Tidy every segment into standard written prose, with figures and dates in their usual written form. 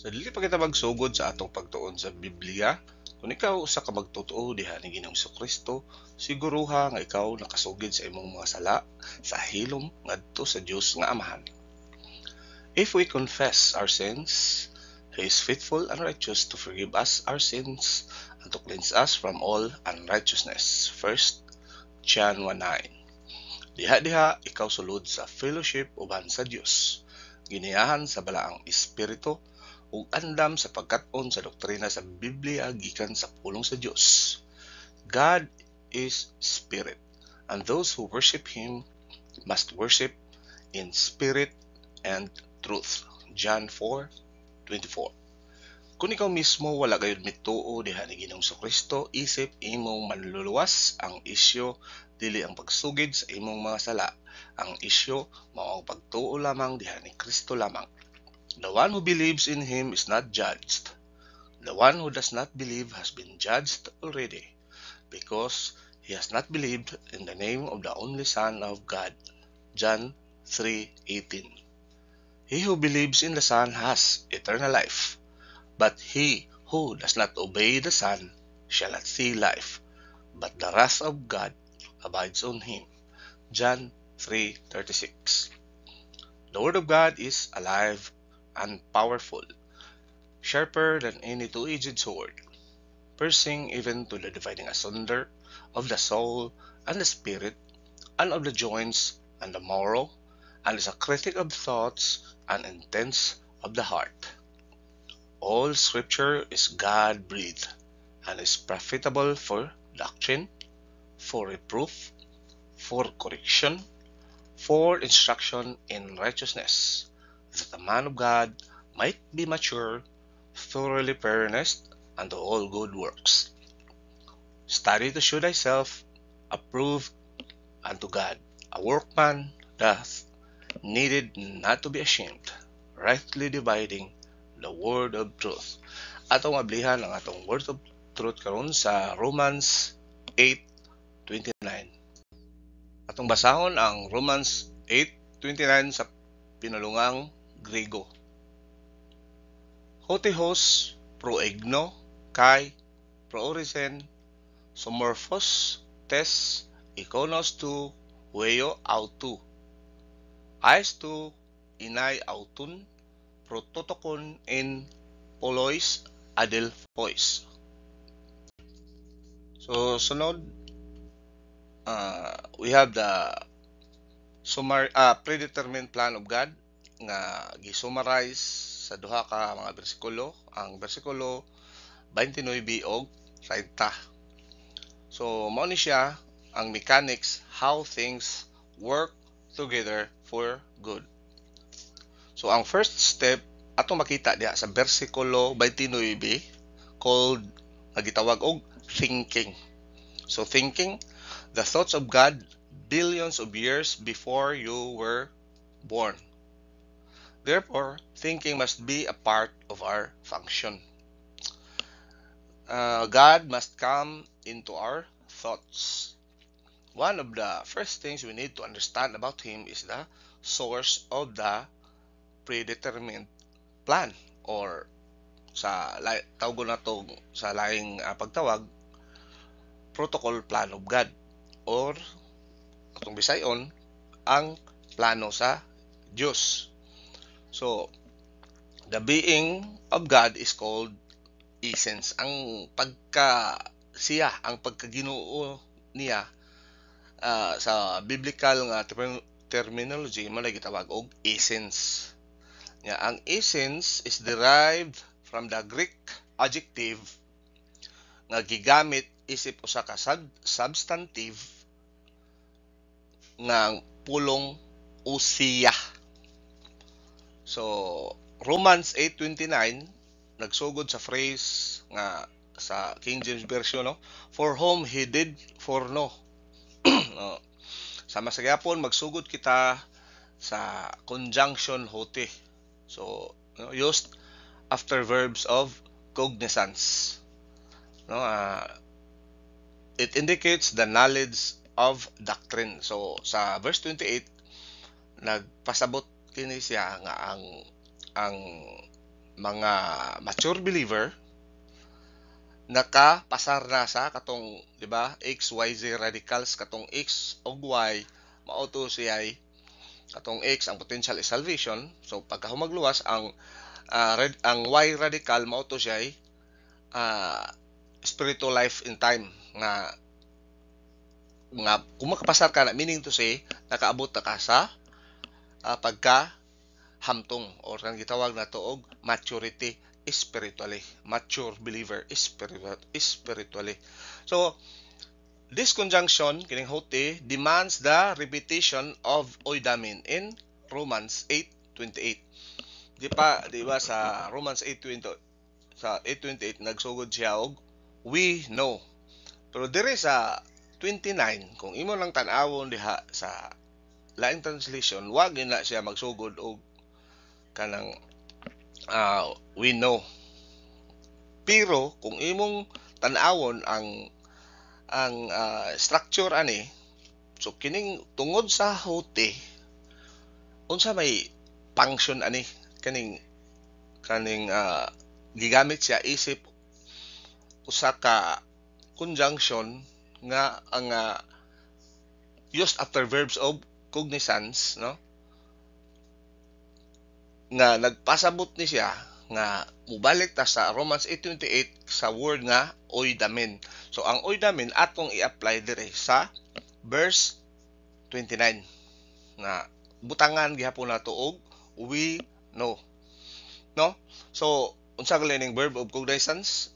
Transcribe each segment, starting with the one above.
Sa dili pa kita magsugod sa atong pagtuon sa Biblia, kung ikaw usa ka magtotoo diha ni Ginoong Kristo, siguruha nga ikaw nakasugid sa imong mga sala sa hilom ngadto sa Dios nga Amahan. If we confess our sins, He is faithful and righteous to forgive us our sins and to cleanse us from all unrighteousness. 1 John 1:9. Diha-diha ikaw sulod sa fellowship uban sa Dios, giniyahan sa balaang espiritu ug andam sa pagkat-on sa doktrina sa Biblia gikan sa pulong sa Dios. God is spirit, and those who worship Him must worship in spirit and truth. John 4:24. Kung ikaw mismo wala gayud mituo diha ni Ginoong Kristo, isip imong manluluwas ang isyo dili ang pagsugid sa imong mga sala. Ang isyo mao ang pagtuo lamang diha ni Kristo lamang. The one who believes in Him is not judged. The one who does not believe has been judged already, because he has not believed in the name of the only Son of God. John 3:18. He who believes in the Son has eternal life, but he who does not obey the Son shall not see life, but the wrath of God abides on him. John 3:36. The Word of God is alive and powerful, sharper than any two-edged sword, piercing even to the dividing asunder of the soul and the spirit, and of the joints and the marrow, and is a critic of thoughts and intents of the heart. All Scripture is God-breathed and is profitable for doctrine, for reproof, for correction, for instruction in righteousness, that the man of God might be mature, thoroughly furnished unto all good works. Study to show thyself approved unto God, a workman that needed not to be ashamed, rightly dividing the word of truth. Atong ablihan ang atong word of truth karon sa Romans 8:29. Atong basahon ang Romans 8:29 sa pinulungang Grego. Hotehos proegno kai proorisen somorphos tes ikonos tu hueyo autu aestu inai autun prototokon in polois adelphois. So sunod, we have the predetermined plan of God nga gi-summarize sa duha ka mga bersikulo, ang bersikulo 29 og 30. So mao ni siya ang mechanics how things work together for good. So ang first step ato makita diha sa bersikulo 29 called nga gitawag og thinking. So thinking, the thoughts of God billions of years before you were born. Therefore, thinking must be a part of our function. God must come into our thoughts. One of the first things we need to understand about Him is the source of the predetermined plan, or sa tawgon nato sa laing pagtawag protocol plan of God, or atong Bisayon ang plano sa Dios. So the being of God is called essence. Ang siya, ang pagkaginoo niya sa biblical nga terminology mo gitawag og essence. Ang essence is derived from the Greek adjective nga gigamit isip usa ka substantive nga pulong usiya. So Romans 8:29 nagsugod sa phrase nga sa King James Version, no? For whom He did foreknow. Sa masagyapon magsugod kita sa conjunction hote. So used after verbs of cognizance. It indicates the knowledge of doctrine. So sa verse 28 nagpasabot kini siya nga ang mga mature believer nakapasar na sa katong, di ba, XYZ radicals, katong X ug Y mao to siya katong X ang potential is salvation. So pagka humagluwas ang ang Y radical mao to siya spiritual life in time nga kung makapasar ka na, meaning to say nakaabot na ka sa pagka hamtong, or kang gitawag na to og maturity spiritually, mature believer spiritually. So this conjunction kining hote demands the repetition of oidamin in Romans 8:28. Di ba sa Romans 8:20, sa 8:28 nagsugod siya og we know. Pero dire sa 29, kung imo lang tan-awon diha sa laing translation, wag na siya magsugod og kanang we know. Pero kung imong tan-awon ang structure ani, so kining tungod sa hote unsa may function ani, kaning gigamit siya isip usa ka conjunction nga ang used after verbs of cognizance, no, nga nagpasabot ni siya nga mubalik ta sa Romans 8:28 sa word nga oidamin. So ang oidamin atong i-apply dire sa verse 29 nga butangan gihapon nato og we know, no. So unsa ning verb of cognizance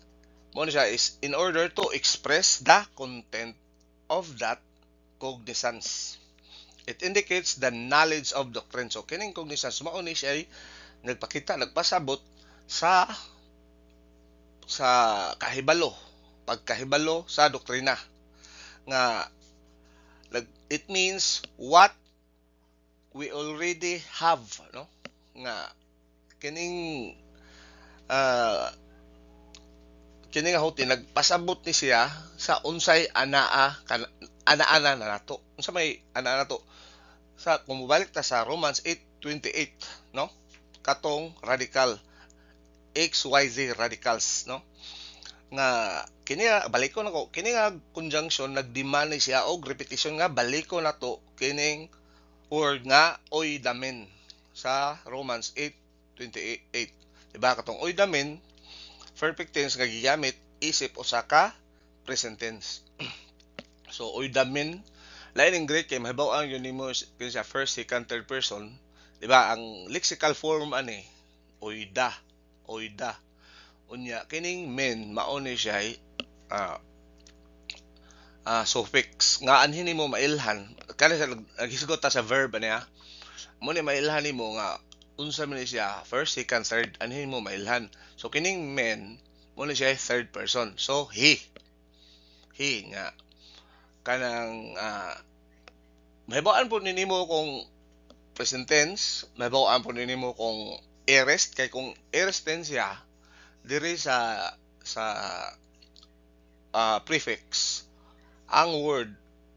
mo siya is in order to express the content of that cognizance. It indicates the knowledge of doctrine. So kining cognizance mao ni siya nagpakita, nagpasabot sa kahibalo, pagkahibalo sa doktrina nga it means what we already have, no, nga kining nga hote nagpasabot ni siya sa unsay ana na nato. Unsa may ana nato sa kung mobalik ta sa Romans 8:28, no, katong radical XYZ radicals, no, nga kini baliko nako kini nga conjunction nagdemand ni siya og repetition nga baliko nato kining word nga oidamin sa Romans 8:28. Diba katong oidamin perfect tense nga gigamit isip usa ka present tense. So oidamin lain in Greek kay mahibaw-an yun nimo kini sa first, second, third person. Diba ang lexical form ani oida. Unya kining men mao ni siya suffix nga anhin nimo mailhan kani sa naghisgot ta sa verb niya mo ni mailhan nimo nga unsa man siya first, second, third, anhin mo mailhan. So kining men mo ni siya third person. So he nga kanang mahibaw-an po nimo kung present tense, mahibaw-an po nimo kung aorist, kay kung aorist tense siya diri sa prefix ang word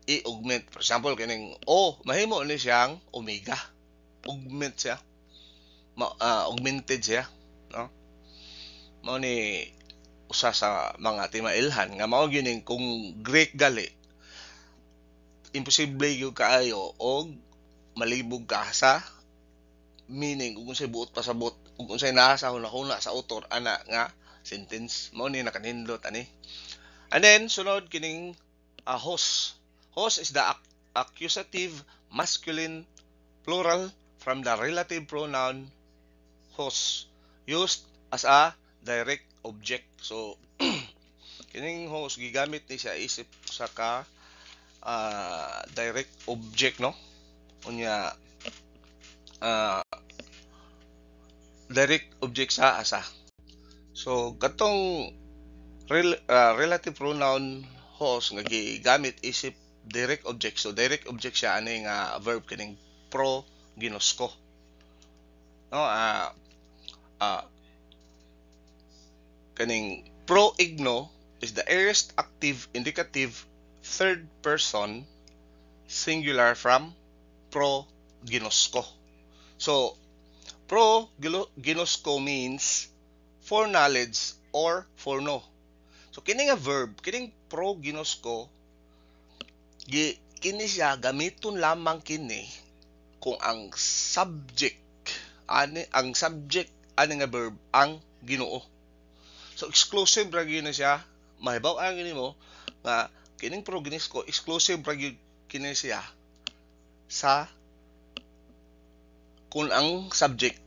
i-augment. For example kining mahimo ni siyang omega, augment siya, augmented siya, no, mao ni usa sa mga timailhan nga mao gining kung Greek gali imposible gyud kaayo og malibog ka sa meaning kung unsay buot pasabot kung unsay naa sa hunahuna sa author ana nga sentence, mao ni nakanindot ani. And then sunod kining host is the accusative masculine plural from the relative pronoun host used as a direct object. So kining host gigamit ni siya isip sa ka direct object, no, unya direct object sa asa. So katong relative pronoun host nga gigamit isip direct object. So direct object siya ani nga verb kining pro ginosko, no, kaning pro igno is the aorist active indicative third person singular from pro ginosko. So Pro ginosko means foreknowledge or foreknow. So kini nga verb, kining pro ginosko, kini siya gamiton lamang kini kung ang subject ani nga verb ang Ginoo. So exclusive ra gyud na siya. Mahibaw-an nimo nga kining pro ginosko exclusive ra gyud kini siya sa kung ang subject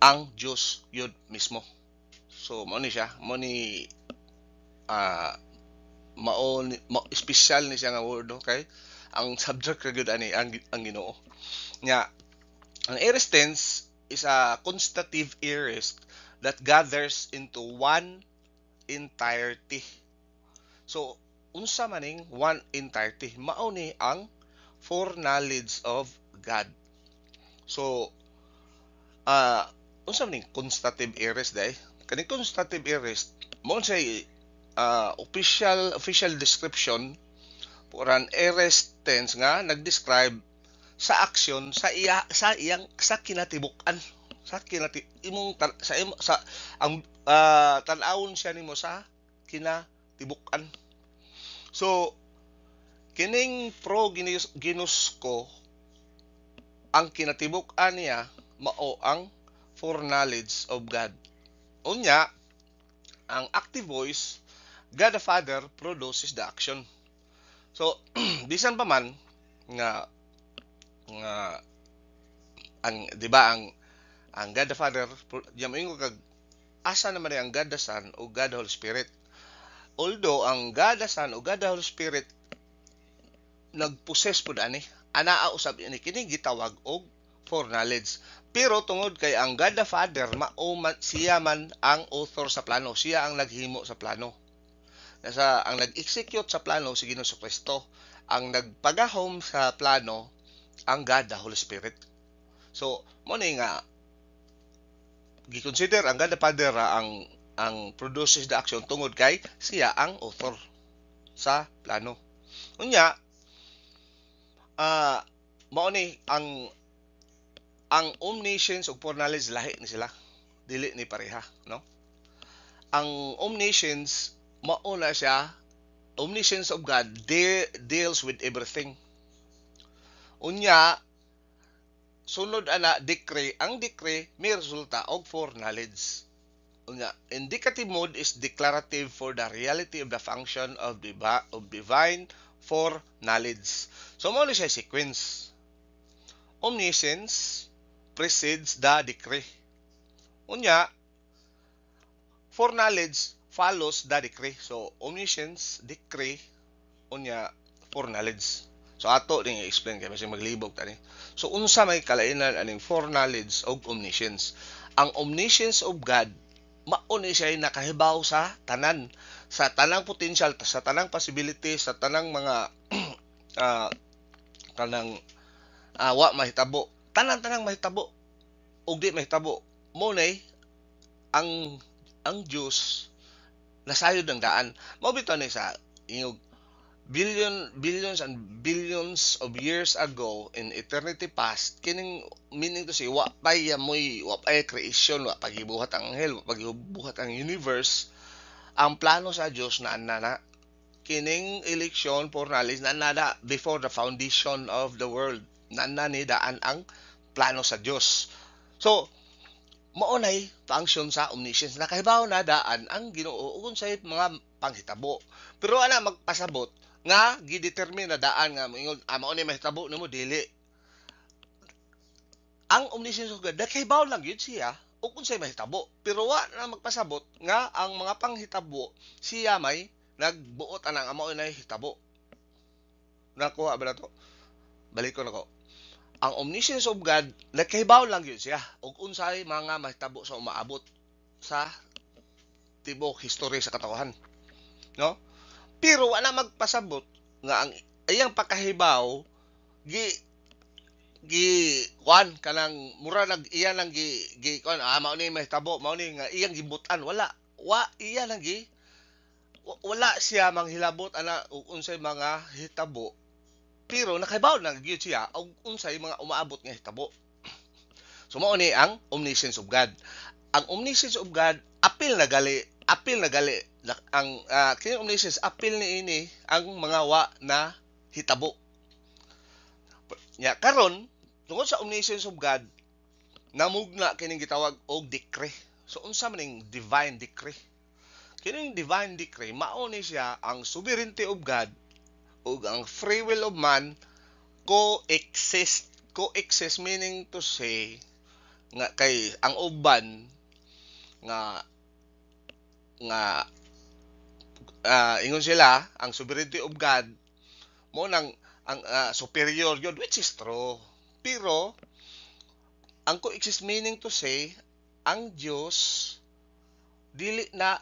ang Diyos yun mismo. So mo ni siya, mo ni special ni siya nga word, okay? Ang subject ra gyud ani ang Ginoo. Nya ang aorist tense is a constative aorist that gathers into one entirety. So unsa maning one entirety? Mao ni ang foreknowledge of God. So unsa maning constative aorist day? Kani constative aorist mo say official description for an aorist tense nga nagdescribe sa aksyon sa kinatibuk-an ang tan-awon siya nimo sa kinatibuk-an. So kining pro ginosko ang kinatibuk-an niya mao ang foreknowledge of God. Unya ang active voice, God the Father produces the action. So bisan pa man nga ang di ba ang God the Father yamingo kag asa naman ang God the Son o God the Holy Spirit. Although ang God the Son o God the Holy Spirit nagpossess pud ani, anaa usab ini kini gitawag og foreknowledge. Pero tungod kay ang God the Father siya man ang author sa plano, siya ang naghimo sa plano. Ang nag-execute sa plano si Ginoong Kristo, ang nagpagahom sa plano ang God the Holy Spirit. So mo ni nga gi-consider ang God the Father ang produces the action tungod kay siya ang author sa plano. Unya mao ni ang omniscience ug foreknowledge lahi ni sila, dili ni pareha, no? Ang omniscience mao na siya, omniscience of God deals with everything. Unya sulod ana decree, ang decree may resulta og foreknowledge. Unya indicative mode is declarative for the reality of the function of divine foreknowledge. So mao ni siya sequence. Omniscience precedes the decree. Unya foreknowledge follows the decree. So omniscience, decree, unya foreknowledge. So ato ding i-explain kay masing maglibog tani. So unsa may kalainan aning foreknowledge ug omniscience? Ang omniscience of God mao ni siya nakahibaw sa tanang potential, sa tanang possibility, sa tanang mga wa mahitabo, tanang mahitabo ug di mahitabo. Mo nay ang Dios nasayod ng daan. Mao bitaw ni sa ingog billions and billions of years ago in eternity past, kining meaning to say wa pay creation, wa pagibuhat ang anghel, wa pagibuhat ang universe. Ang plano sa Dios na kining election for knowledge na before the foundation of the world, na ni daan ang plano sa Dios. So maunay function sa omniscience, nakahibaw na daan ang Ginoo ug unsay mga panghitabo. Pero ana magpasabot nga gidetermine na daan nga moingon mao ni mahitabo nimo dili. Ang omniscience of God nakahibaw lang gyud siya ug unsay mahitabo, pero wa na magpasabot nga ang mga panghitabo siya may nagbuot anang mao nay hitabo. Nakuha ba nato? Balik ko nako. Ang omniscience of God nakahibaw lang yun siya ug unsay mga mahitabo sa umaabot sa tibok history sa katawhan, no? Pero wala magpasabot nga ang iyang pagkahibaw kuan kanang mura iya lang kuan mao ni mahitabo, mao ni nga iyang gibutan, wala iya lang wala siya manghilabot ana ug unsay mga hitabo. Pero nakahibaw na gyud siya og unsay mga umaabot nga hitabo. So mao ni ang omniscience of God. Ang omniscience of God apil na gali ang kini omniscience apil ni ini ang mga wa na hitabo. Nya karon tungod sa omniscience of God namugna kining gitawag og decree. So unsa man ning divine decree? Kining divine decree mao ni siya ang sovereignty of God ug ang free will of man coexist. Coexist meaning to say nga kay ang uban nga nga ingon sila ang sovereignty of God mo nang ang superior yun, which is true. Pero ang coexist meaning to say ang Dios dili na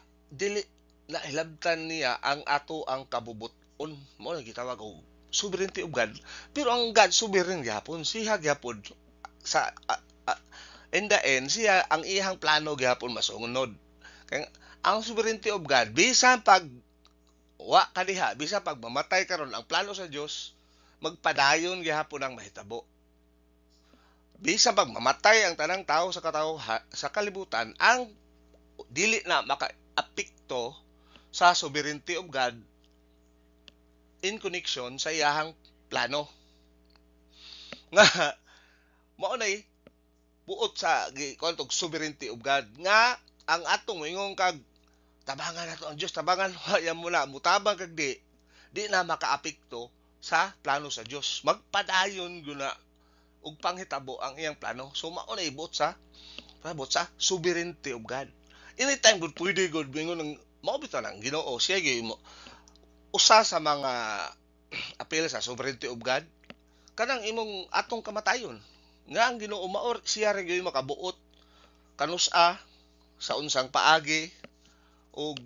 hilabtan niya ang ato ang kabubuton mo na gitawag og sovereignty of God. Pero ang God sovereign gyapon, siya gyapon sa in the end siya ang iyang plano gyapon masunod. Kaya ang sovereignty of God bisan pag wa kadiha, bisan pag mamatay karon ang plano sa Dios magpadayon gyapon ang mahitabo. Bisan pag mamatay ang tanang tao sa sa kalibutan, ang dili na maka-apekto sa sovereignty of God in connection sa iyahang plano. Nga mao nay buot sa gikontok sovereignty of God nga ang atong ingong kag tabangan nato ang Dios, tabangan wa mo na mutabang kag di na makaapekto sa plano sa Dios. Magpadayon gyud na og panghitabo ang iyang plano. So mao na ibot sa sovereignty of God. Anytime gud pwede gud bingon ng mao bitaw nang Ginoo siya gyud usa sa mga apel sa sovereignty of God kanang imong atong kamatayon nga ang Ginoo maor siya ra gyud makabuot kanusa sa unsang paagi og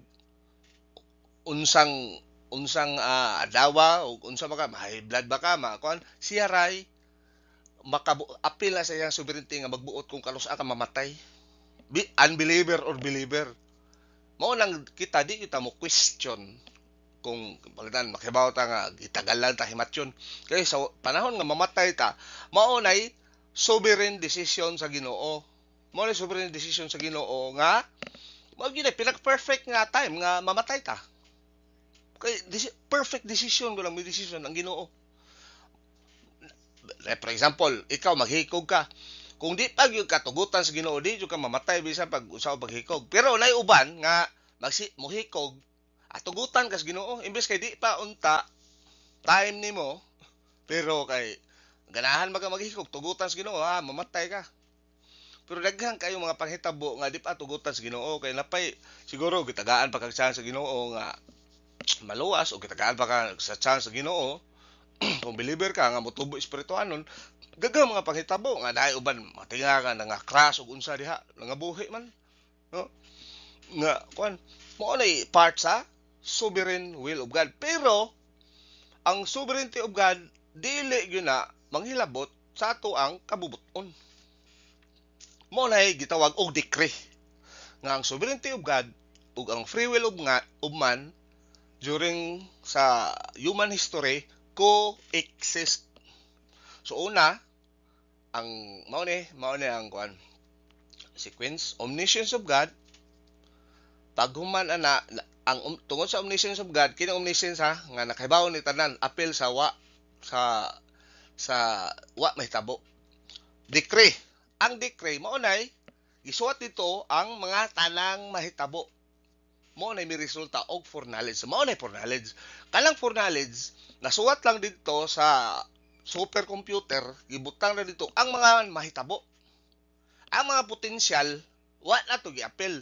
unsang adlaw o unsa maka high blood ba ka makuan siya ray apil na sa iyang sovereignty nga magbuot kung kanusa ka mamatay. Unbeliever or believer, mao nang kita di kita mo question kung pagdan makibaw ta nga gitagalan ta himatyon kay sa panahon nga mamatay ta mao nay sovereign decision sa Ginoo. Mao nay sovereign decision sa Ginoo nga mao gyud pinaka-perfect nga time nga mamatay ta. Kay perfect decision ko lang may decision ang Ginoo. For example, ikaw maghikog ka. Kung di pag yung katugutan sa Ginoo, di yung ka mamatay bisan pag usaw paghikog. Pero nay uban nga mohikog at tugutan ka sa Ginoo, imbes kay di pa unta time nimo, pero kay ganahan maghikog, tugutan sa Ginoo, mamatay ka. Pero daghan kayo mga panghitabo nga di pa tugutan sa Ginoo kay napay siguro gitagaan pa kag chance sa Ginoo nga maluwas o gitagaan pa ka sa chance sa Ginoo. Kung believer ka nga motubo espirituhanon, gagang mga panghitabo nga dai uban matinga ka nga crash ug unsa diha nga buhi man, no? Nga kuan mo nay part sa sovereign will of God. Pero ang sovereignty of God dili gyud na manghilabot sa ato ang kabubuton. Mo nay gitawag og decree nga ang sovereignty of God ug ang free will of man during sa human history coexist. So una ang mao ni ang kuan sequence omniscience of God paghuman ana ang tungod sa omniscience of God kini omniscience nga nakahibaw ni tanan apil sa wa mahitabo. Decree, ang decree mao nay gisuwat dito ang mga tanang mahitabo. Mao nay mi resulta og foreknowledge. Mao nay foreknowledge. Kanang foreknowledge nasuwat lang dito sa supercomputer, gibutang na dito ang mga mahitabo. Ang mga potensyal wa na to giapil.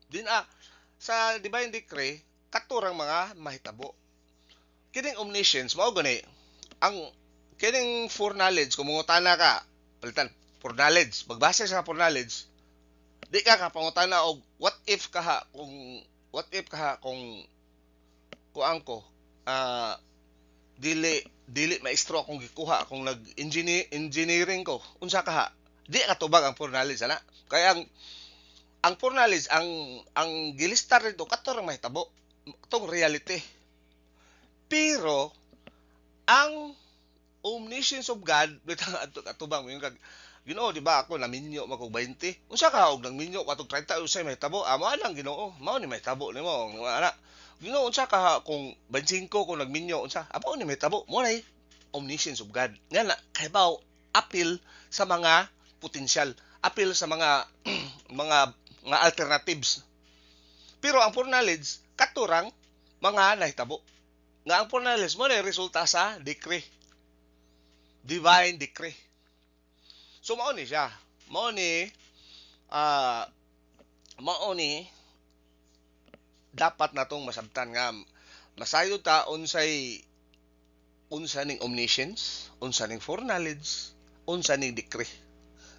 Din sa divine decree katurang mga mahitabo. Kining omniscience mao gani ang kining foreknowledge kung mangutana ka palitan foreknowledge magbase sa foreknowledge di ka pangutana og what if kaha kung kuangko dili maestro akong gikuha kung nag-engineering ko unsa kaha di ka tubag ang foreknowledge ana kay ang foreknowledge ang gilistar dito katurang mahitabo tong reality. Pero ang omniscience of God bitang atubang yung kag Ginoo, di ba ako naminyo magog 20? Unsa ka og nagminyo katong 30 usay may tabo? Amo lang Ginoo. Mao ni may tabo nimo. Ana. Ginoo, unsa ka kung 25 kung nagminyo unsa? Amo ni may tabo. Mo nay omniscience of God. Nga na kay baw appeal sa mga potensyal, appeal sa mga mga alternatives. Pero ang foreknowledge katurang mga nahitabo. Nga ang foreknowledge mo na resulta sa decree. Divine decree. So mao ni siya. Mao ni ah mao ni dapat natong masabtan nga masayo ta unsa ning omniscience, unsa ning foreknowledge, unsa ning decree.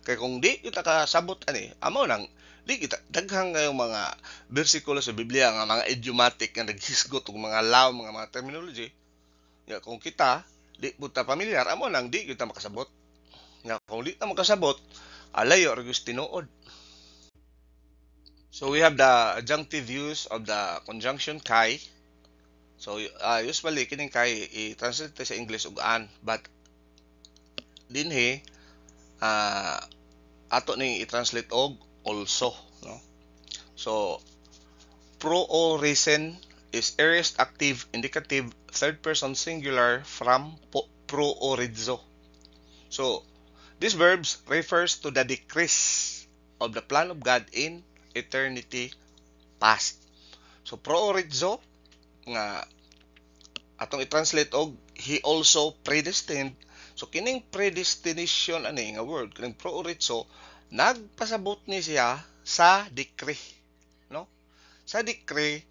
Kay kung di kita kasabot ani, amo nang di kita daghang ngayong mga bersikulo sa Biblia nga mga idiomatic nga naghisgot og mga law, mga terminology. Ya kung kita di puta pamilyar, amo nang di kita makasabot. Nga kung di ta makasabot, alayo ra gyud tinuod. So we have the adjunctive use of the conjunction kai. So usually kining kai i-translate sa English og an, but dinhi ato ni i-translate og also, no? So pro-o-reason is aorist active indicative third person singular from pro-orizo. So these verbs refers to the decrease of the plan of God in eternity past. So pro-orizo nga atong i-translate og he also predestined. So kining predestination ani nga word, kining pro-orizo, nagpasabot ni siya sa decree, no? Sa decree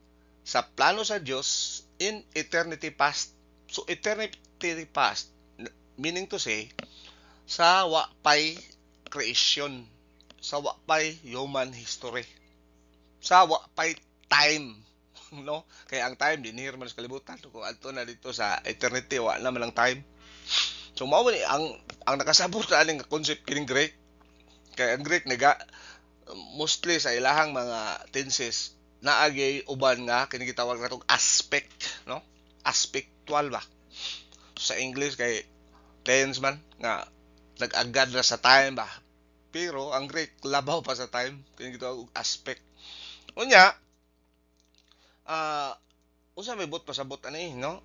sa plano sa Dios in eternity past. So eternity past meaning to say sa wa pay creation, sa wa pay human history, sa wa pay time, no? Kaya ang time dinhir man sa kalibutan, kung adto na dito sa eternity wa na man ang time. So mao ni ang nakasabot na aning concept kining Greek. Kay ang Greek naga mostly sa ilahang mga tenses naagay uban nga kini gitawag natong aspect, no? Aspectual ba. So, sa English kay tense man nga nag-agad na sa time ba. Pero ang Greek labaw pa sa time kini gitawag og aspect. Unya unsa may bot pasabot ani, no?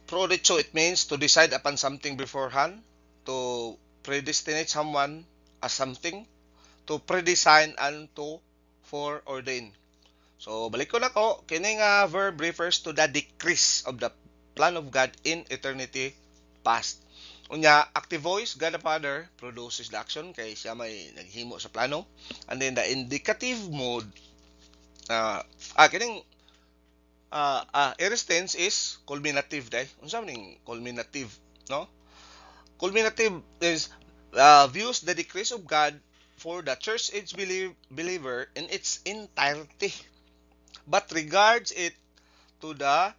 Prodicho, it means to decide upon something beforehand, to predestinate someone as something, to predesign and to foreordain. So balik ko nako, kini nga verb refers to the decrease of the plan of God in eternity past. Unya, active voice, God the Father produces the action kay siya may naghimo sa plano. And then the indicative mode kining aorist tense is culminative day. Unsa man culminative, no? Culminative is views the decrease of God for the church age believer in its entirety, but regards it to the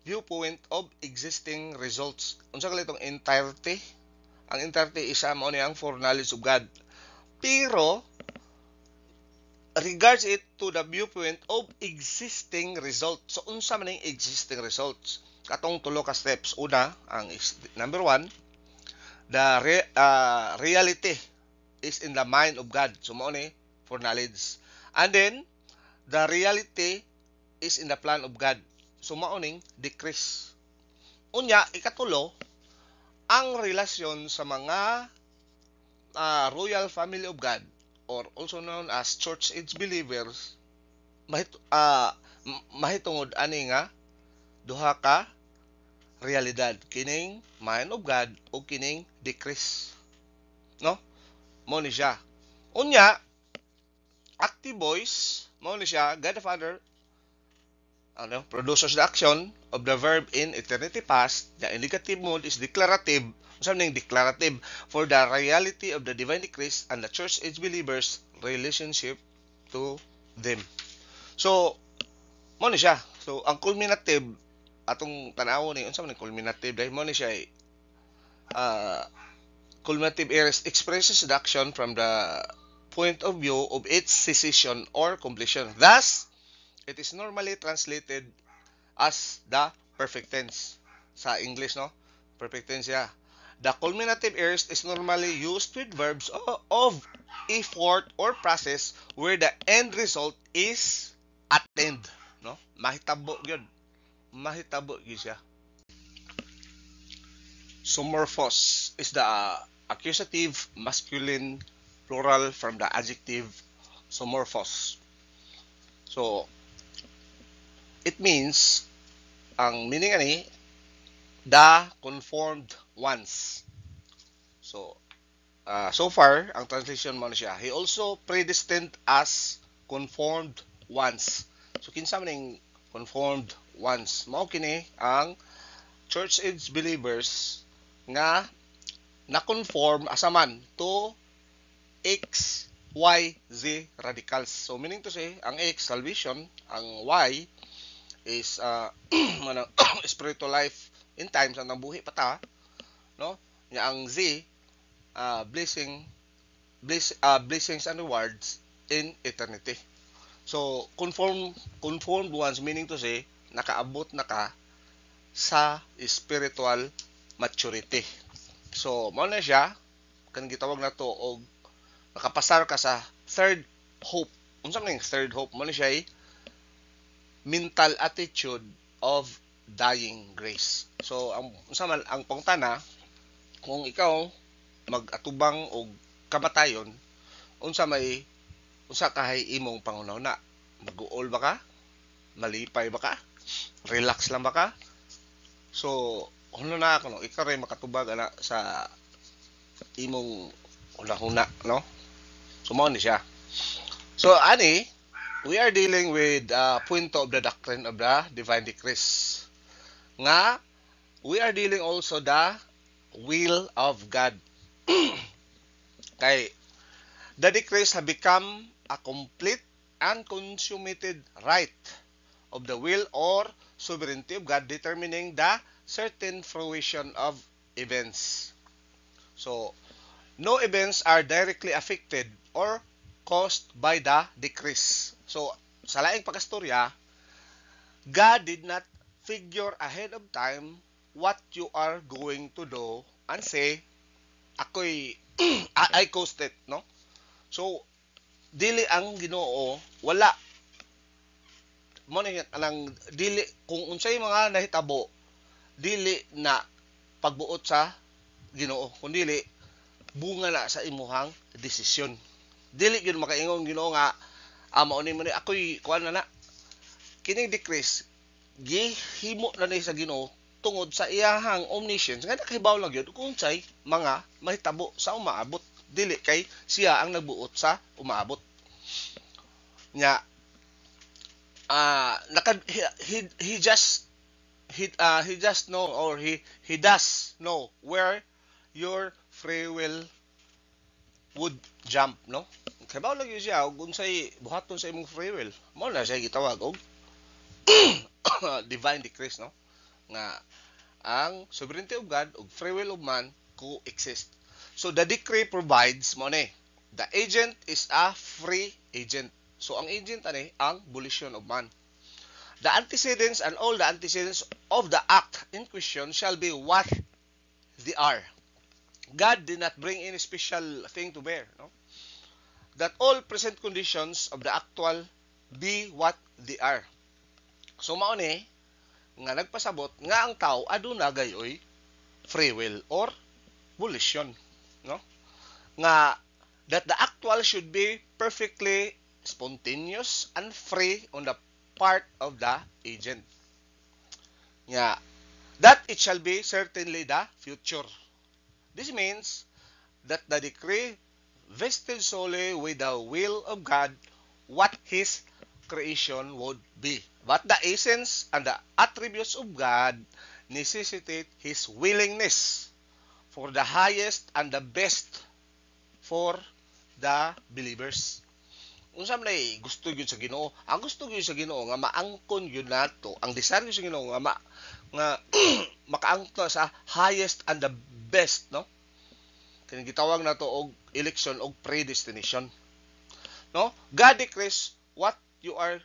viewpoint of existing results. Unsa kali itong entirety? Ang entirety isa mao ni ang foreknowledge of God. Pero regards it to the viewpoint of existing results. So unsa man ang existing results? Katong tulo ka steps. Una, ang number 1, the reality is in the mind of God. So mao ni foreknowledge. And then the reality is in the plan of God. So mao ning decrease. Unya, ikatulo, ang relasyon sa mga royal family of God or also known as church age believers mahitungod ani nga duha ka realidad, kining mind of God o kining decrease, no? Mao ni siya. Unya, active voice mao ni siya, God the Father produces the action of the verb in eternity past. The indicative mode is declarative. Something declarative for the reality of the divine decrease and the church age believers' relationship to them. So, mo ni siya. So, ang culminative atong tanaw ni unsa man ang culminative dahil mo ni siya culminative expresses the action from the point of view of its cessation or completion. Thus, it is normally translated as the perfect tense sa English, no? Perfect tense siya. The culminative aorist is normally used with verbs of effort or process where the end result is attained, no? Mahitabo gyud. Mahitabo gyud siya. Somorphos is the accusative masculine plural from the adjective somorphos. So, it means, ang meaning ani, the conformed ones. So, so far, ang translation mo na siya. He also predestined as conformed ones. So, kinsa man yung conformed ones? Mao kini ang church age believers nga na-conform asaman to X, Y, Z radicals. So, meaning to say, ang X, salvation, ang Y is spiritual life in times ang nabuhi pa ta, no? Nya ang Z, blessings and rewards in eternity. So, conformed ones, meaning to say, nakaabot na ka sa spiritual maturity. So, mao na siya, kanang gitawag na to, og nakapasar ka sa third hope. Unsa man yung third hope? Mao na siya mental attitude of dying grace. So, unsa man ang pangutana, kung ikaw mag-atubang og kamatayon, unsa kahay imong pangunauna? Mag-uol ba ka? Malipay ba ka? Relax lang ba ka? So, huno na ako, no? Ikaw rin makatubag ana sa imong huna-huna, no? So, mao ni siya. So, ani, we are dealing with punto of the doctrine of the divine decrees. Nga, we are dealing also the will of God. Kay, the decrees have become a complete and consummated right of the will or sovereignty of God determining the certain fruition of events. So, no events are directly affected or caused by the decrees. So, sa laing pagkastorya, God did not figure ahead of time what you are going to do and say, I caused it, no? So, dili ang Ginoo, wala mo nang dili kung unsay mga nahitabo, dili na pagbuot sa Ginoo, kundi bunga na sa imuhang desisyon. Dili gyud makaingon Ginoo nga mao ni ako'y kuan na kining decrease gihimo na ni sa Ginoo tungod sa iyahang omniscience nga nakahibaw lang gyud kung unsay mga mahitabo sa umaabot, dili kay siya ang nagbuot sa umaabot nya. He just know, or he does know where your free will would jump, no? Kaya ba lang yun siya, kung unsay buhaton sa imong free will, mo na siya gitawag og divine decrees, no? Nga ang sovereignty of God ug free will of man coexist. So the decree provides mo ni, the agent is a free agent. So ang agent ani ang volition of man. The antecedents and all the antecedents of the act in question shall be what they are. God did not bring any special thing to bear, no? That all present conditions of the actual be what they are. So mao ni nga nagpasabot nga ang tao aduna gayoy free will or volition, no? Nga that the actual should be perfectly spontaneous and free on the part of the agent. Nga that it shall be certainly the future. This means that the decree vested solely with the will of God what His creation would be. But the essence and the attributes of God necessitate His willingness for the highest and the best for the believers. Unsa man gusto gyud sa Ginoo? Ang gusto gyud sa Ginoo nga maangkon gyud nato, ang desire sa Ginoo nga makaangkon sa highest and the best, no? Kini gitawag nato og election og predestination. No? God decrees what you are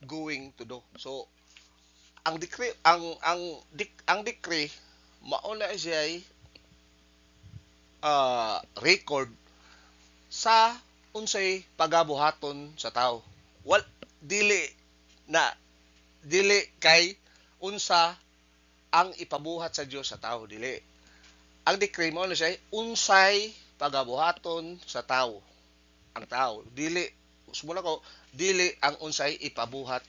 going to do. So ang decree mao na siya record sa unsay pagabuhaton sa tao. Wal dili na dili kay unsa ang ipabuhat sa Dios sa tao, dili. Ang decree mo siya unsay pagabuhaton sa tao. Ang tao dili sumula ko dili ang unsay ipabuhat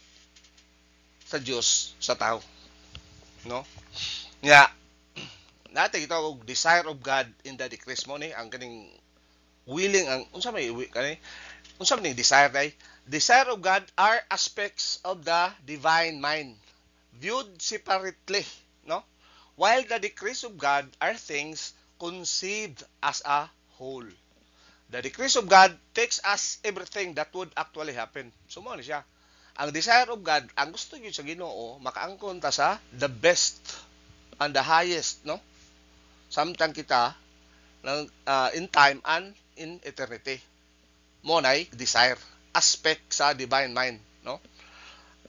sa Dios sa tao, no? Nga natin ito og desire of God in the decrees mo ni ang kaning willing ang unsa may desire day. Desire of God are aspects of the divine mind viewed separately, no? While the decrees of God are things conceived as a whole. The decrees of God takes us everything that would actually happen. So mo ni siya. Ang desire of God, ang gusto gyud sa Ginoo makaangkon ta sa the best and the highest, no? Samtang kita in time and in eternity. Mo nay desire aspect sa divine mind, no?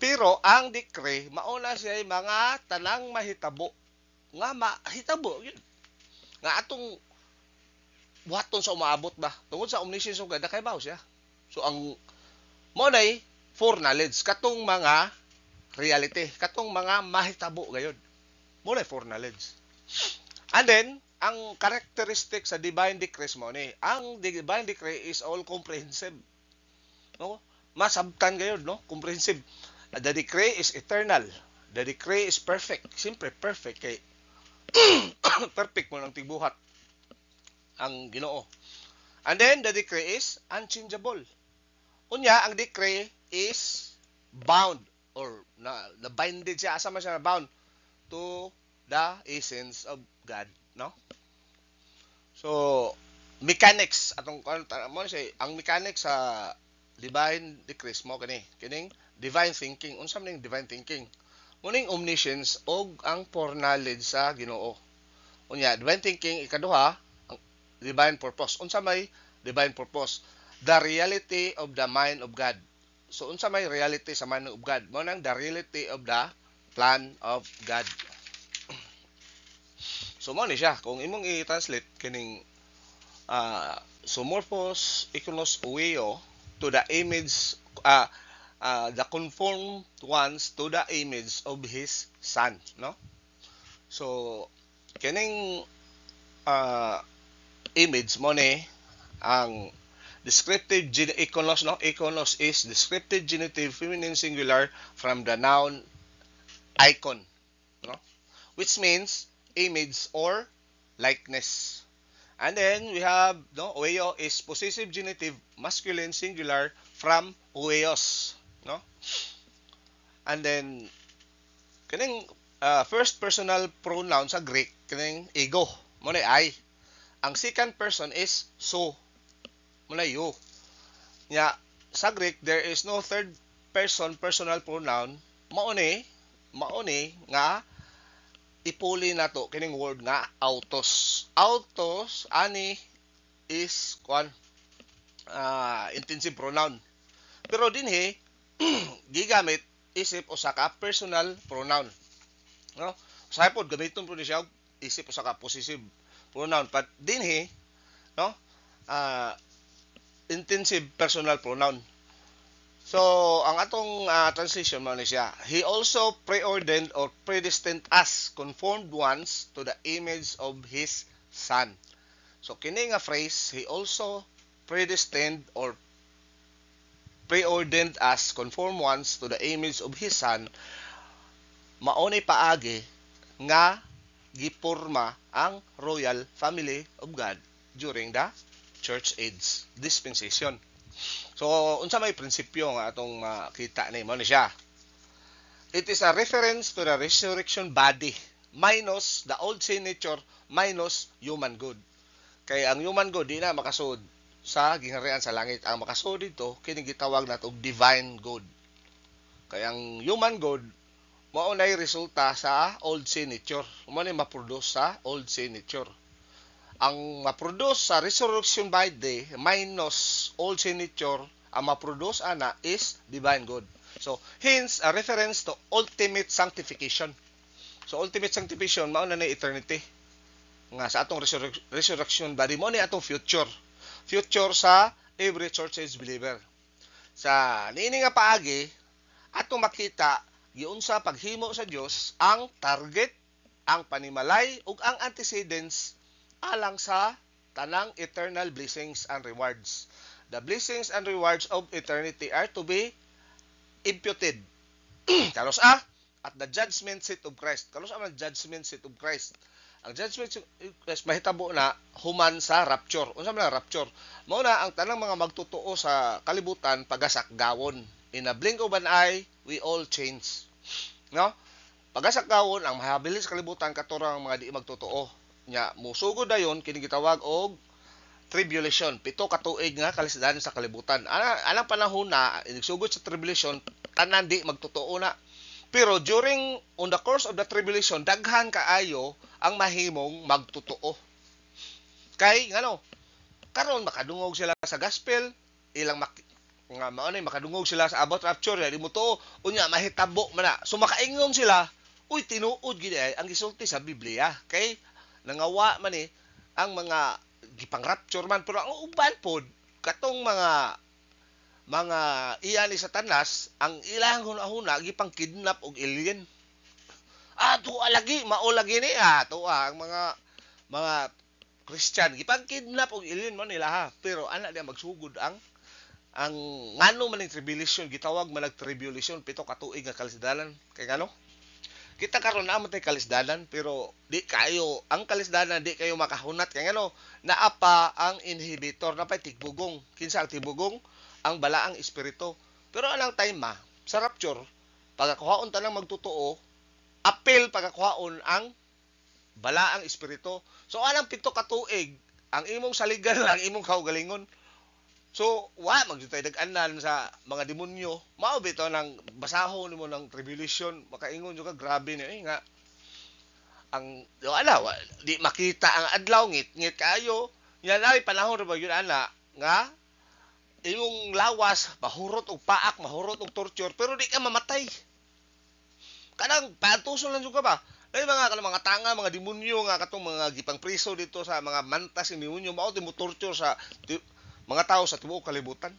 Pero ang decree mauna siya mga tanang mahitabo nga mahitabo yun. Nga atong buhaton sa umaabot ba tungod sa omniscience of God kay bawo siya. So ang mo nay foreknowledge katong mga reality, katong mga mahitabo gayud. Mo nay foreknowledge. And then ang characteristic sa divine decrees mo ni, ang divine decree is all comprehensive. No? Masabtan gayud, no? Comprehensive. The decree is eternal. The decree is perfect. Siyempre perfect kay perfect mo ng tigbuhat ang Ginoo. And then the decree is unchangeable. Unya ang decree is bound or na binded siya asa man siya na bound to the essence of God, no? So mechanics atong mo say ang mechanics sa divine decrees mo kining divine thinking. Unsa man ning divine thinking? Muning omniscience og ang foreknowledge sa Ginoo. Unya divine thinking ikaduha ang divine purpose. Unsa may divine purpose? The reality of the mind of God. So unsa may reality sa mind of God? Mao nang the reality of the plan of God. So mo ni siya kung imong i-translate kining sumorphos iconos ueo to the image the conformed ones to the image of his son, no? So kining image mo ni ang descriptive iconos, no? Iconos is descriptive genitive feminine singular from the noun icon, no? Which means image or likeness. And then we have oeo is possessive genitive masculine singular from oeos, no? And then kining first personal pronoun sa Greek kining ego mo na I. Ang second person is so mo na you. Nya sa Greek there is no third person personal pronoun. Mao ni nga ipuli nato kining word nga autos. Autos ani is intensive pronoun. Pero dinhi gigamit isip usa ka personal pronoun. No? Sa pod gamiton po ni siya isip usa ka possessive pronoun. But dinhi no? Intensive personal pronoun. So, ang atong transition mo ni siya, he also preordained or predestined us, conformed ones to the image of his son. So, kini nga phrase, he also predestined or preordained us, conformed ones to the image of his son, maunay paagi nga giporma ang royal family of God during the church age dispensation. So, unsa may prinsipyo nga atong makita ni mo ni siya. It is a reference to the resurrection body minus the old sin nature minus human good. Kay ang human good di na makasud sa gingharian sa langit. Ang makasud dito kini gitawag nato divine good. Kay ang human good mao nay resulta sa old sin nature. Mao ni ma-produce sa old sin nature. Ang ma-produce sa resurrection body minus old sin nature, ang ma-produce ana is divine good. So, hence, a reference to ultimate sanctification. So, ultimate sanctification, mauna na eternity. nga sa atong resurrection body mo ni atong future sa every church age believer. Sa niini nga paagi atong makita giunsa paghimo sa Dios ang target, ang panimalay ug ang antecedents alang sa tanang eternal blessings and rewards. The blessings and rewards of eternity are to be imputed kalos at the judgment seat of Christ. Kalos ang judgment seat of Christ. Ang judgment seat of Christ mahitabo na human sa rapture. Unsa man ang rapture? Mao na ang tanang mga magtutuo sa kalibutan pagasakgawon. In a blink of an eye, we all change. No? Pagasakgawon ang mahabilis sa kalibutan katurang mga di magtutuo. Nya musugod dayon kini gitawag og tribulation. 7 ka tuig nga kalisdan sa kalibutan. Anang panahon na igsugod sa tribulation tanan di magtutuo na. Pero on the course of the tribulation, daghan kaayo ang mahimong magtutuo. Kay ngano, karon makadungog sila sa gospel, ilang nga maunay makadungog sila sa about rapture, di mo to unya mahitabo man na. So makaingon sila, uy tinuod gid ay ang gisulti sa Biblia. Kay nangawa man ang mga gipang rapture man, pero ang uban pod katong mga iya ni Satanas, ang ilang hunahuna gipang kidnap og alien. Tuwa lagi, mao lagi ni tuwa ang mga Christian gipang kidnap og alien man nila ha. Pero ana dia magsugod ang ngano man ning tribulation, gitawag man tribulation 7 ka tuig nga kalisdanan. Kay ngano? Kita karon na tay kalisdanan, pero di kayo ang kalisdanan di kayo makahunat kay ngano? Naapa ang inhibitor na pay tigbugong. Kinsa ang tigbugong? Ang balaang espiritu. Pero anang time sa rapture, pagkakuhaon tanang magtutuo, apel pagkakuhaon ang balaang espiritu. So anang 7 ka tuig, ang imong saligan lang imong kaugalingon. So magjutay dag-anan sa mga demonyo. Mao bitaw nang basahon nimo ng tribulation, makaingon jud ka grabe ni nga ang di makita ang adlaw ngit kayo. Yan ay panahon ra ba yun nga imong lawas, mahurot og paak, mahurot og torture, pero di ka mamatay. Kanang paantuson lang ka ba? Dahil mga tanga, mga demonyo nga katong mga gipang priso dito sa mga mantas ng demonyo, mao mo torture sa mga tao sa tibuok kalibutan.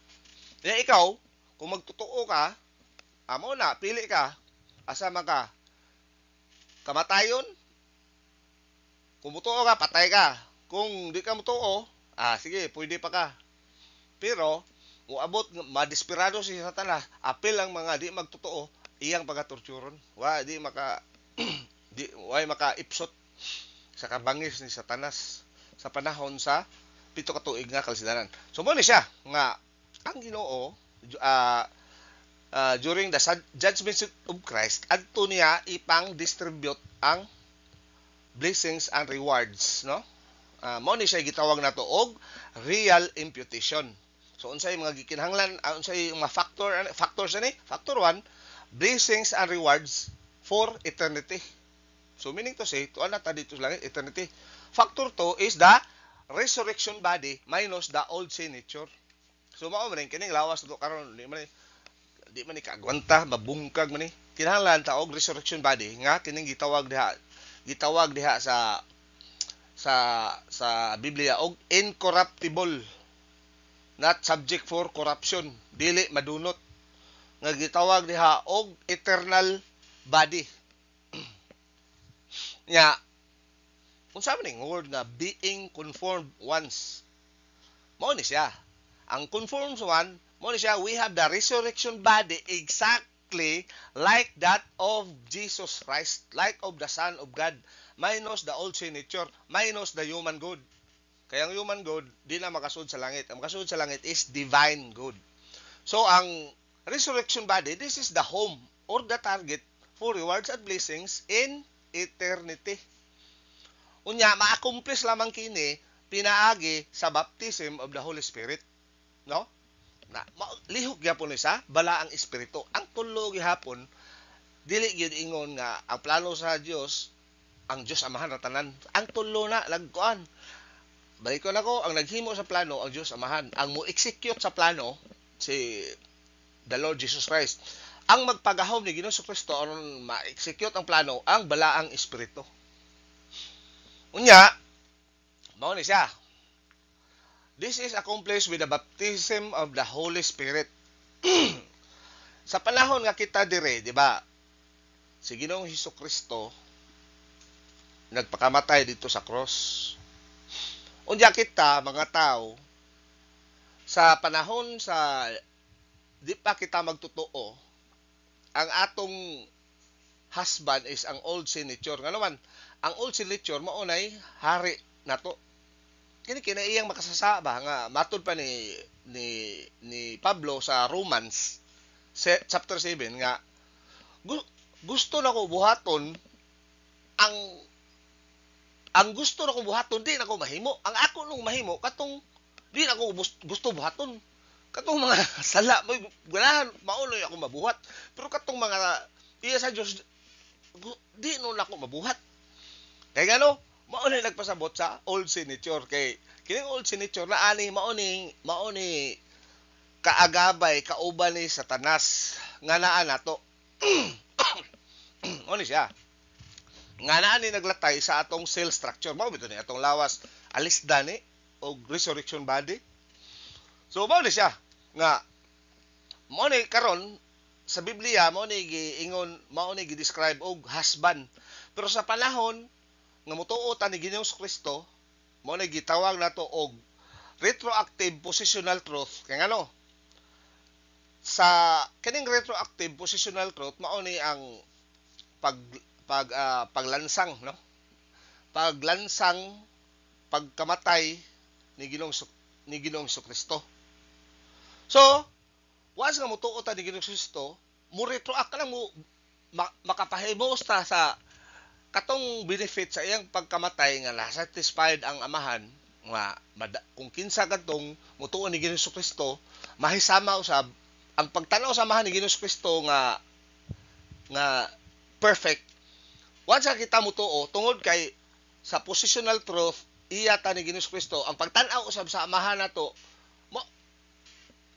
Kaya ikaw, kung magtutuo ka, amo na, pili ka, asa man ka, kamatayon, kung mutuo ka, patay ka. Kung di ka mutuo, sige, pwede pa ka. Pero, muabot, madesperado si Satanas, apel ang mga di magtotoo, iyang pagatorturon. Di maka-ipsot sa kabangis ni Satanas sa panahon sa 7 ka tuig nga kalisdanan. So, mo ni siya, nga, ang Ginoo, during the judgment seat of Christ, adto niya ipang-distribute ang blessings and rewards, no? Mo ni siya gitawag nato og real imputation. So unsay mga gikinahanglan, unsay mga factors ani? Factor 1, blessings and rewards for eternity. So meaning to say, tuan na ta dito sa langit, eternity. Factor 2 is the resurrection body minus the old sin nature. So mao man kining lawas to karon di man ni kagwanta, mabungkag man ni. Kinahanglan ta og resurrection body nga kining gitawag diha sa Biblia og incorruptible, not subject for corruption, dili madunot, nga gitawag diha og eternal body. Nya unsa man ning word nga being conformed once, mao ni siya ang conformed one, mao ni siya we have the resurrection body exactly like that of Jesus Christ, like of the Son of God, minus the old sin nature, minus the human good. Kaya ang human good, di na makasud sa langit. Ang makasud sa langit is divine good. So, ang resurrection body, this is the home or the target for rewards and blessings in eternity. Unya, ma-accomplish lamang kini, pinaagi sa baptism of the Holy Spirit. No? Lihok gyapon ni sa bala ang espiritu. Ang tulo gihapon, dili gyud ingon nga ang plano sa Dios, ang Dios Amahan ra tanan. Ang tulo na lagkuan. Balik ko na ko, ang naghimo sa plano, ang Diyos Amahan. Ang mo-execute sa plano, si the Lord Jesus Christ. Ang magpagahom ni Ginoong Kristo, aron ma-execute ang plano, ang balaang espiritu. Unya, Mao ni siya. This is accomplished with the baptism of the Holy Spirit. Sa panahon nga kita dire, di ba? Si Ginoong Hesukristo nagpakamatay dito sa cross. Unya kita mga tao sa panahon sa di pa kita magtotoo, ang atong husband is ang old signature. Nga naman, ang old signature maunay hari nato. Kini kinaiyang makasasaba nga matod pa ni Pablo sa Romans chapter 7 nga gusto na ko buhaton ang gusto na ko buhaton di na ko mahimo. Ang ako nung mahimo katong di na ko gusto buhaton. Katong mga sala mo ganahan mauloy ako mabuhat. Pero katong mga iya sa Dios di no na ako mabuhat. Kay gano mao ni nagpasabot sa old signature kay kining old signature na ani mao ni kaagabay kauban ni Satanas nga naa nato. Ano siya? Nga naa ni naglatay sa atong cell structure. Mao bito ni atong lawas alisda ni o resurrection body. So mao ni siya nga mao ni karon sa Biblia mao ni giingon mao ni gi-describe og husband. Pero sa panahon nga motuo ta ni Ginoong Kristo mao ni gitawag nato og retroactive positional truth. Kay ngano? Sa kining retroactive positional truth mao ni ang paglansang, no? Paglansang pagkamatay ni Ginoong Kristo. So, once nga motuo ta ni Ginoong Kristo, mo retroact ka lang mo makapahimos ta sa katong benefit sa iyang pagkamatay nga na-satisfied ang amahan nga kung kinsa kadtong motuo ni Ginoong Kristo, mahisama usab ang pagtanaw sa amahan ni Ginoong Kristo nga perfect. Once kita mutuo tungod kay sa positional truth iya ta ni Ginoong Kristo ang pagtan-aw usab sa amahan nato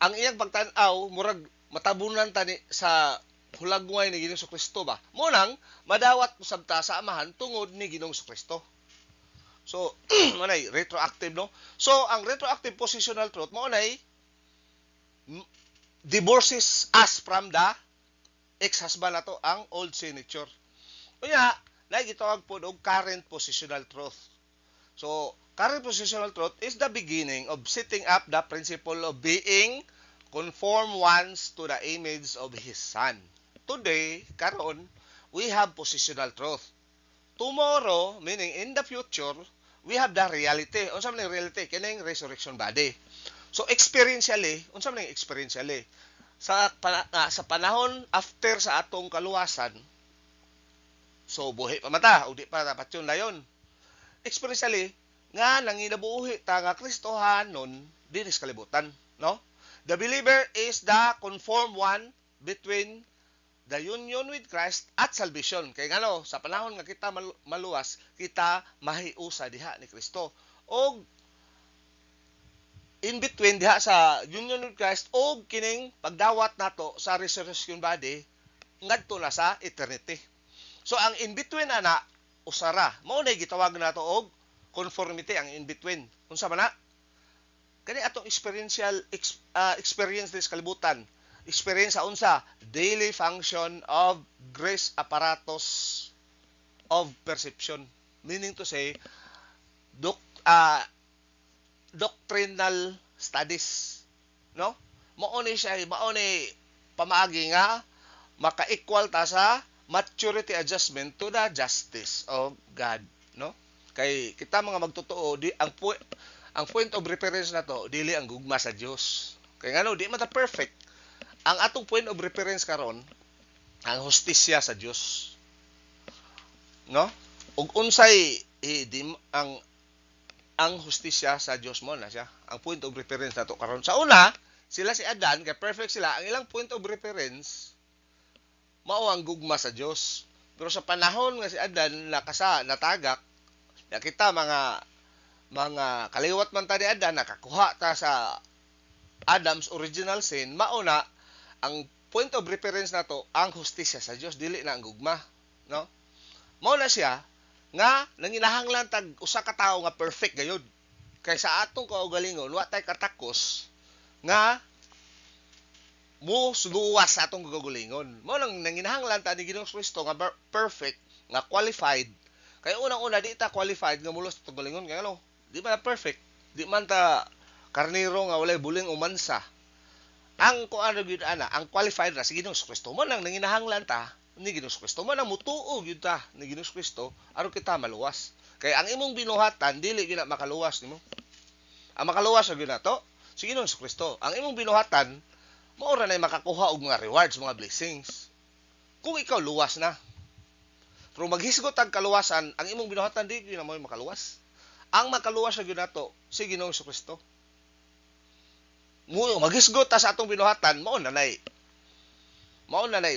ang iyang pagtan-aw murag matabunan ta ni sa hulagway ni Ginoong Kristo ba mo nang madawat usab ta sa amahan tungod ni Ginoong Kristo. So manay retroactive, no? So ang retroactive positional truth mo nay divorces us from the ex-husband nato ang old signature. Unya, gitawag po og current positional truth. So, current positional truth is the beginning of setting up the principle of being conformed once to the image of His Son. Today, karon, we have positional truth. Tomorrow, meaning in the future, we have the reality. Unsa man ang reality? Kining resurrection body. So, experientially, unsa man ang experientially? Sa panahon after sa atong kaluwasan, so buhi pa mata, o di pa dapat yun na yun. Experientially, nga nanginabuhi ta nga Kristohanon dinis kalibutan, no? The believer is the conformed one between the union with Christ at salvation. Kay ngano, sa panahon nga kita maluwas, kita mahiusa diha ni Kristo. O in between diha sa union with Christ o kining pagdawat nato sa resurrection body ngadto na sa eternity. So ang in between ana usara mao nay gitawag nato og conformity ang in between. Unsa man na? Kani atong experience this kalibutan. Experience sa unsa? Daily function of grace apparatus of perception. Meaning to say doctrinal studies, no? Mao ni siya, mao ni pamaagi nga maka-equal ta sa maturity adjustment to the justice of God, no? Kay kita mga magtotoo di ang point of reference nato dili ang gugma sa Dios. Kay ngano di mata perfect. Ang atong point of reference karon ang hustisya sa Dios. No? Ug unsay ang hustisya sa Dios mo na siya. Ang point of reference nato karon. Sa una, sila si Adan, kay perfect sila. Ang ilang point of reference mao ang gugma sa Dios. Pero sa panahon nga si Adan natagak, nakita mga kaliwat man ta ni Adan, nakakuha ta sa Adam's original sin, mauna ang point of reference nato ang hustisya sa Dios, dili na ang gugma, no? Mao na siya nga nanginahanglan tag usa ka tawo nga perfect gayud. Kay sa atong kaugalingon wa tay katakos nga mo luwas sa atong kaugalingon. Mo nang nanginahanglan ta ni Ginoong Kristo nga perfect, nga qualified. Kay unang-una di ta qualified nga mulos sa atong kaugalingon kay ano? Di man perfect. Di man ta karniro nga walay buling umansa. Ang kuano gyud ana, ang qualified ra si Ginoong Kristo. Mo nang nanginahanglan ta ni Ginoong Kristo. Mo nang mutuo gyud ta ni Ginoong Kristo aron kita maluwas. Kay ang imong binuhatan dili gyud na makaluwas nimo. Ang makaluwas gyud nato si Ginoong Kristo. Ang imong binuhatan mao ra nay makakuha og mga rewards, mga blessings. Kung ikaw luwas na. Pero maghisgot ang kaluwasan, ang imong binuhatan di gyud na mo makaluwas. Ang makaluwas gyud nato si Ginoong Kristo. Maghisgot ta sa atong binuhatan, mao na nay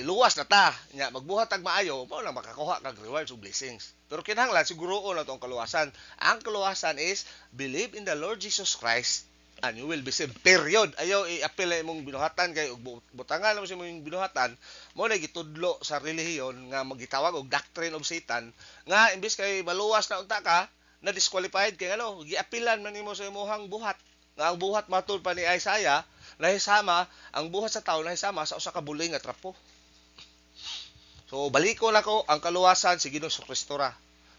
luwas na ta nya magbuhat ag maayo, mao na makakuha kag rewards ug blessings. Pero kinahanglan siguruon na tong kaluwasan. Ang kaluwasan is believe in the Lord Jesus Christ and you will be saved. Period. Ayaw i-apil imong binuhatan kay ug butangan mo sa imong binuhatan, mo na gitudlo sa relihiyon nga magitawag og doctrine of Satan nga imbis kay maluwas na unta ka na disqualified kay ano, giapilan man nimo sa imong buhat. Nga ang buhat matud pa ni Isaiah nahisama, ang buhat sa tao nahisama sa usa ka buling nga trapo. So baliko na ko ang kaluwasan si Ginoong Kristo ra.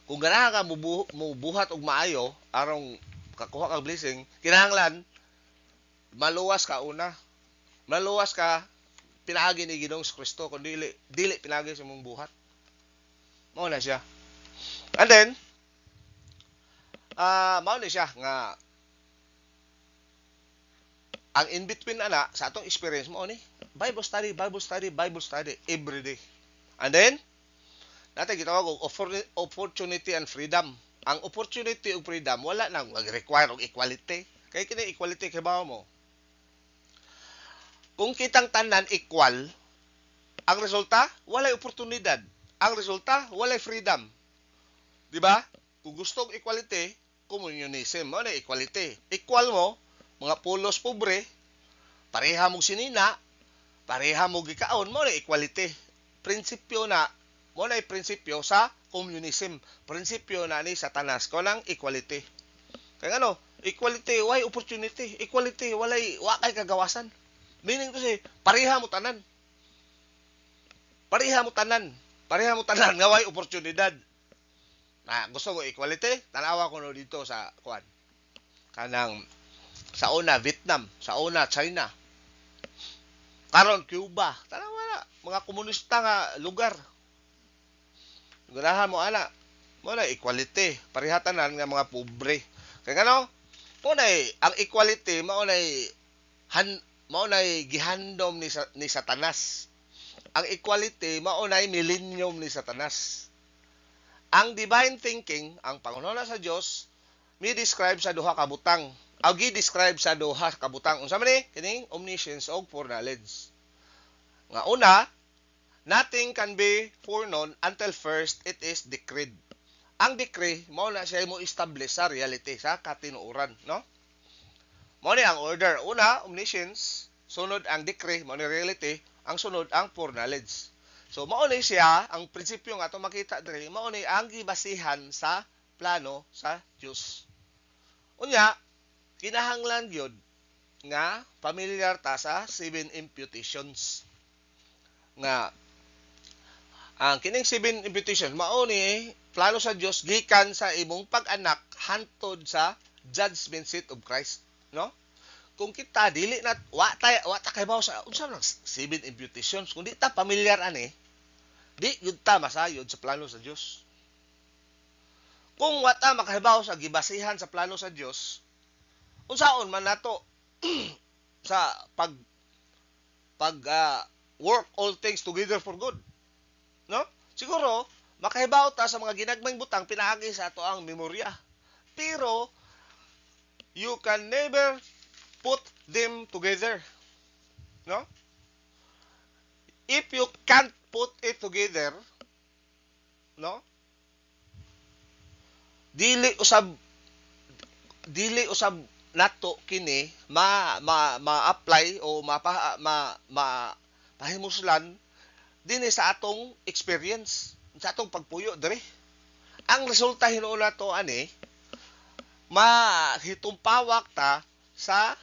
Kung ganahan ka mubuhat og maayo aron kakuha kag blessing, kinahanglan maluwas ka una. Maluwas ka pinaagi ni Ginoong Kristo kun dili pinaagi sa imong buhat. Mao na siya. And then mao na siya nga ang in between ana sa atong experience mo ni Bible study every day. And then natin gitawag og opportunity and freedom. Ang opportunity ug freedom wala nang mag-require og equality. Kay kini equality kay bawo mo. Kung kitang tanan equal, ang resulta walay oportunidad. Ang resulta walay freedom. Di ba? Kung gusto og equality, communionism mo na equality. Equal mo mga pulos pobre, pareha mong sinina, pareha mong gikaon, mo na equality. Prinsipyo na, mo na prinsipyo sa communism. Prinsipyo na ni Satanas ko ng equality. Kaya ano, equality, why opportunity? Equality, wakay kagawasan. Meaning to say, pareha mo tanan. Pareha mo tanan, nga why oportunidad. Na gusto mo equality, tanawa ko no dito sa kuan. Kanang sa una Vietnam, sa una China. Karon Cuba, tanawa na mga komunista nga lugar. Ganahan mo ana, mo na equality, parehatanan nga mga pobre. Kaya ano? Mo na ang equality mao na gihandom ni Satanas. Ang equality mao na millennium ni Satanas. Ang divine thinking, ang pangunahon sa Dios, mi-describe sa duha ka butang. Ang gi-describe sa duha ka butang. Unsa man ni? Kining omniscience o foreknowledge. Nga una, nothing can be foreknown until first it is decreed. Ang decree mao na siya mo establish sa reality, sa katinuoran, no? Mao ni ang order. Una, omniscience, sunod ang decree, mao ni reality, ang sunod ang foreknowledge. So mao ni siya ang prinsipyo nga ato makita diri, mao ni ang gibasihan sa plano sa Dios. Unya, kinahanglan gyud nga familiar ta sa 7 imputations. Nga ang kining 7 imputations mao ni plano sa Dios gikan sa imong pag-anak hantod sa judgment seat of Christ, no? Kung kita dili na wa ta kay bawo sa unsa nang 7 imputations, kung di ta familiar ani, di gyud ta masayod sa plano sa Dios. Kung wa ta makahibaw sa gibasihan sa plano sa Dios, unsaon man nato sa pag work all things together for good, no? Siguro makahibaw ta sa mga ginagmayng butang pinaagi sa ato ang memorya, pero you can never put them together, no? If you can't put it together, no, dili usab nato kini ma-apply o pahimuslan dinhi sa atong experience, sa atong pagpuyo diri. Ang resulta hinuon nato ani mahitumpawak ta sa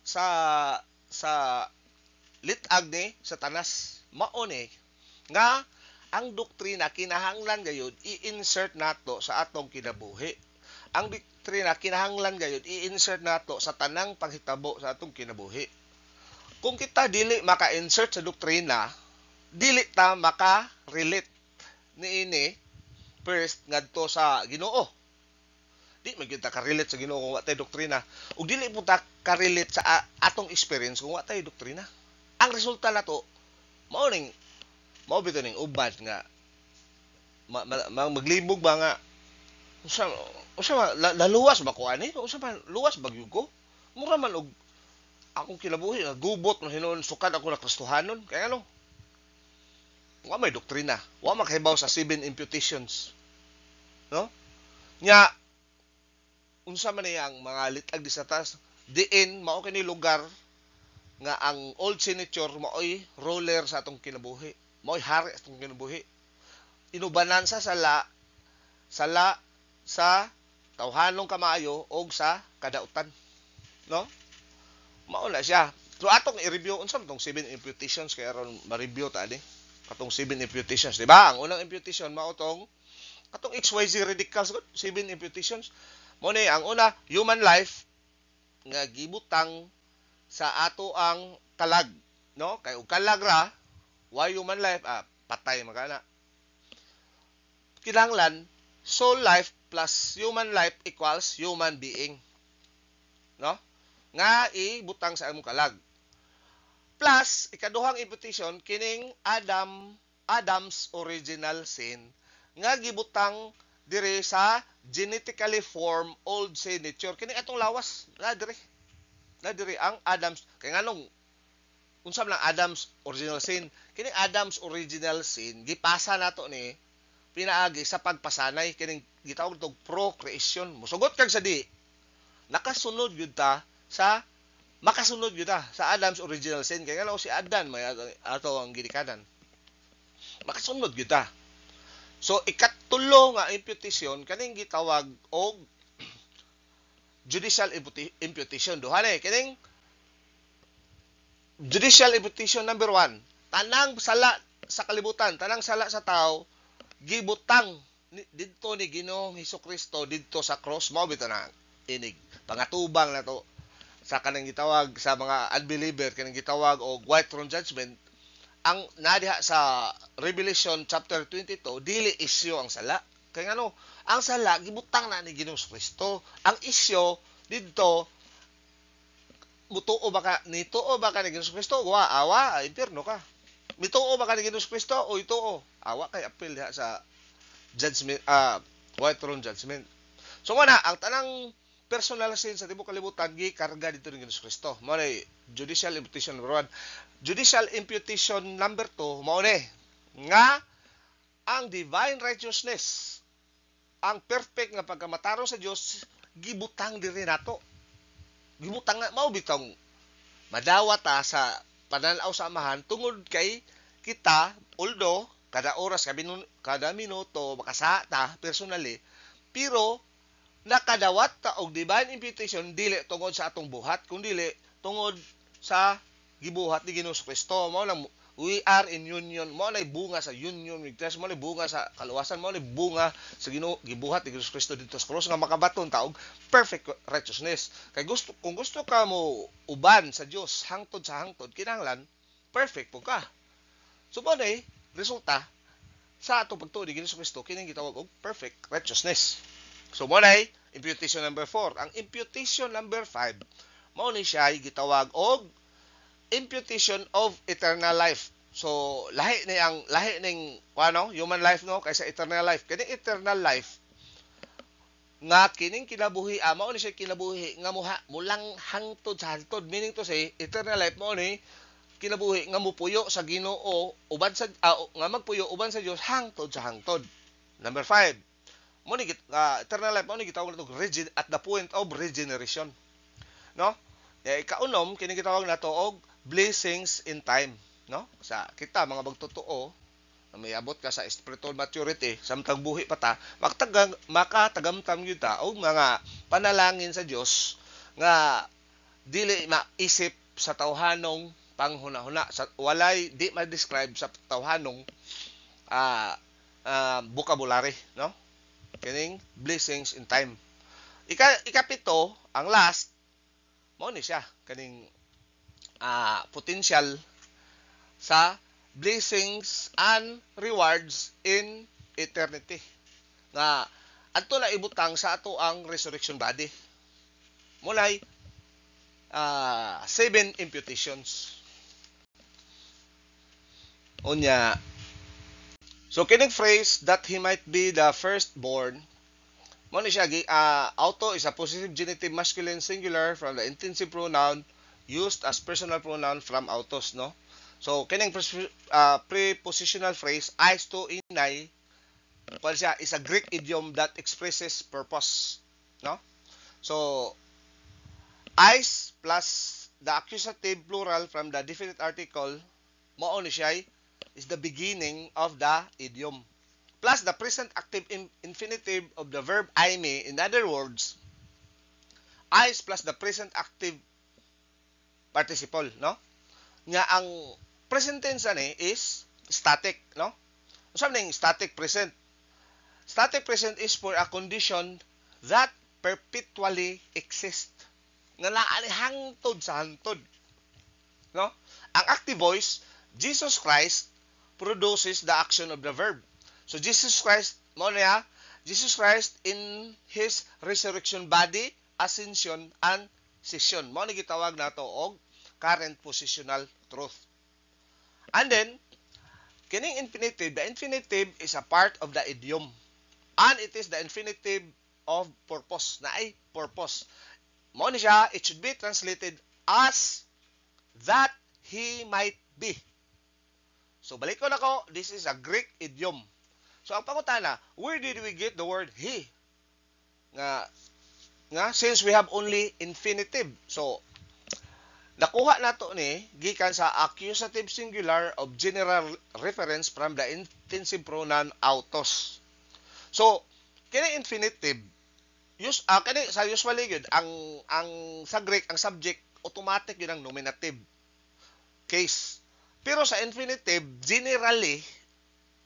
sa sa litag ni Satanas. Mao ni nga ang doktrina kinahanglan gayud i-insert nato sa atong kinabuhi. Ang doktrina kinahanglan gayud i-insert nato sa tanang panghitabo sa atong kinabuhi. Kung kita dili maka-insert sa doktrina, dili ta maka-relate niini first ngadto sa Ginoo. Di man gyud ta ka-relate sa Ginoo kung wa tay doktrina, ug dili po ta ka-relate sa atong experience kung wa tay doktrina. Ang resulta nato mao bitaw ning ubad nga maglibog ba nga laluwas ba ko ani? Usa man luwas ba gyud ko? Mura man og akong kinabuhi nga gubot no hinuon sukad ako na Kristohanon. Kaya ano? Wa may doktrina. Wa makahibaw sa 7 imputations. No? Nya unsa man ang mga litag di sa taas diin mao kini lugar nga ang old signature maoy ruler sa atong kinabuhi. Mao'y hari sa atong kinabuhi. Inubanan sa sala sa tawhanong kamaayo o sa kadautan. No? Mao na siya. So atong i-review unsa man tong 7 imputations kaya ron ma-review ta ani. Katong 7 imputations, di ba? Ang unang imputation mao tong katong XYZ radicals 7 imputations. Mo ni ang una, human life nga gibutang sa ato ang kalag, no? Kay ug kalag ra, why human life? Patay magana. Kinahanglan soul life plus human life equals human being. No? Nga ibutang sa among kalag. Plus, ikaduhang imputation, kining Adam's original sin, nga gibutang dire sa genetically formed old sin nature. Kining atong lawas, na dire ang Adam's, kaya nga nung, unsam lang Adam's original sin, kining Adam's original sin, gipasa nato ni, pinaagi sa pagpasanay, kining gitawag itong procreation. Musugot kag sa di, nakasunod yun ta sa makasunod yun sa Adam's original sin. Kaya nga si Adan may ato ang ginikanan. Makasunod yun ta. So, ikatulo nga imputation, kaning gitawag og judicial imputation. Duhane, kining judicial imputation number 1, tanang sala sa kalibutan, tanang sala sa tao, gibutang didto ni Ginoong Hesukristo didto sa cross. Mao bitaw na inig pangatubang na to sa kanang gitawag sa mga unbeliever, kanang gitawag og white throne judgment. Ang nadiha sa Revelation chapter 22, dili isyo ang sala. Kaya ano, ang sala gibutang na ni Ginoong Kristo. Ang isyo didto mutuo ba ka ni Ginoong Kristo? Awa, impierno ka. Mituo ba ka ni Ginoong Kristo o ituo? Awa kay appeal diha sa judgment, white throne judgment. So nga ang tanang personal sin sa tibuok kalibutan gikarga dito ni Ginoong Kristo. Mao ni judicial imputation number 1. Judicial imputation number 2 mao ni nga ang divine righteousness, ang perfect nga pagkamataro sa Dios gibutang diri nato. Gibutang nga mao bitong madawat ta sa pananaw sa amahan tungod kay kita although kada oras kada minuto makasa ta personally, pero nakadawat ta og divine imputation dili tungod sa atong buhat kundi tungod sa gibuhat ni Ginoong Kristo. Mao lang we are in union, mao na bunga sa union with Christ, mao na bunga sa kaluwasan, mao na bunga sa gibuhat ni Ginoong Kristo dito sa cross nga makabaton ta og perfect righteousness. Kay kung gusto ka mo uban sa Dios hangtod sa hangtod, kinahanglan perfect po ka. So mao na resulta sa atong pagtuo ni Ginoong Kristo kining gitawag og perfect righteousness. So mao na imputation number 4. Ang imputation number 5 mao ni siya gitawag og imputation of eternal life. So lahi ning human life no kaysa eternal life. Kini eternal life nga kining kinabuhi mao ni siya kinabuhi nga mulang hangtod sa hangtod, meaning to say eternal life mao ni kinabuhi nga mupuyo sa Ginoo uban sa nga magpuyo uban sa Dios hangtod sa hangtod. Number 5 mo ni eternal life mo ni gitawag nato at the point of regeneration, no? Kaunom kini gitawag nato og blessings in time, no? Sa kita mga bagtotoo, may abot ka sa spiritual maturity, samtang buhi pa ta, makatagamtam yun ta, o mga panalangin sa Dios nga dili maisip sa tawhanong panghuna-huna, sa walay di ma-describe sa tawhanong vocabulary, no? Kining blessings in time. Ikapito, ang last, mao ni siya kaning potential sa blessings and rewards in eternity. Nga adto na ibutang sa ato ang resurrection body. Mulay 7 imputations. Unya, so kining phrase that he might be the firstborn, mo ni siya auto is a possessive genitive masculine singular from the intensive pronoun used as personal pronoun from autos, no? So kining prepositional phrase "eis to inai" siya is a Greek idiom that expresses purpose, no? So "eis" plus the accusative plural from the definite article, mao ni siya is the beginning of the idiom, plus the present active infinitive of the verb aime. In other words, "eis" plus the present active participle, no? Nga ang present tense ani is static, no? Unsa man static present? Static present is for a condition that perpetually exists. Nga naa ni hangtod sa hangtod, no? Ang active voice, Jesus Christ, produces the action of the verb. So Jesus Christ, mo niya, Jesus Christ in his resurrection body, ascension, and session. Mo ni gitawag nato og current positional truth. And then, kining infinitive, the infinitive is a part of the idiom. And it is the infinitive of purpose. Na ay purpose. Mo ni siya, it should be translated as that he might be. So, balik ko na ko, this is a Greek idiom. So, ang pangutana, where did we get the word he? Nga since we have only infinitive. So, nakuha nato ni gikan sa accusative singular of general reference from the intensive pronoun autos. So, kini infinitive kani sa usually gyud ang sa Greek ang subject automatic yun ang nominative case. Pero sa infinitive, generally